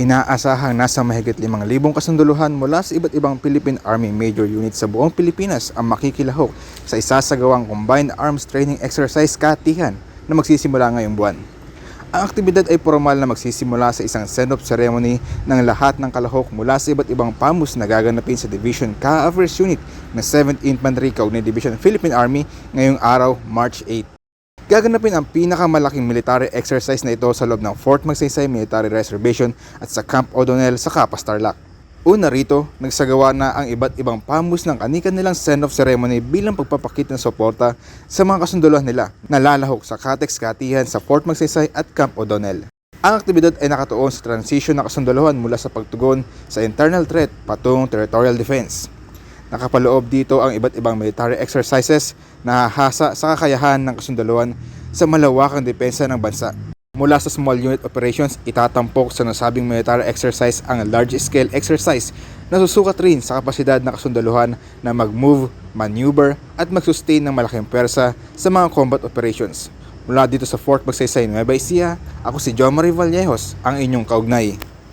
Inaasahang nasa mahigit 5,000 kasunduluhan mula sa iba't ibang Philippine Army Major Unit sa buong Pilipinas ang makikilahok sa isasagawang Combined Arms Training Exercise Katihan na magsisimula ngayong buwan. Ang aktibidad ay formal na magsisimula sa isang send-off ceremony ng lahat ng kalahok mula sa iba't ibang PAMUs na gaganapin sa Division Ka First Unit ng 7th Infantry Caugnet Division Philippine Army ngayong araw, March 8. Gaganapin ang pinakamalaking military exercise na ito sa loob ng Fort Magsaysay Military Reservation at sa Camp O'Donnell sa Capas, Tarlac. Una rito, nagsagawa na ang iba't ibang PAMUs ng kani-kanilang send-off ceremony bilang pagpapakita ng suporta sa mga kasunduluhan nila na lalahok sa Katex Katihan sa Fort Magsaysay at Camp O'Donnell. Ang aktibidad ay nakatuon sa transition ng kasunduluhan mula sa pagtugon sa internal threat patungong territorial defense. Nakapaloob dito ang iba't ibang military exercises na hahasa sa kakayahan ng kasunduluhan sa malawakang depensa ng bansa. Mula sa small unit operations, itatampok sa nasabing military exercise ang large-scale exercise na susukat rin sa kapasidad ng kasunduluhan na mag-move, maneuver at mag-sustain ng malaking pwersa sa mga combat operations. Mula dito sa Fort Magsaysay, Nueva Ecija, ako si John Marie Vallejos, ang inyong kaugnay.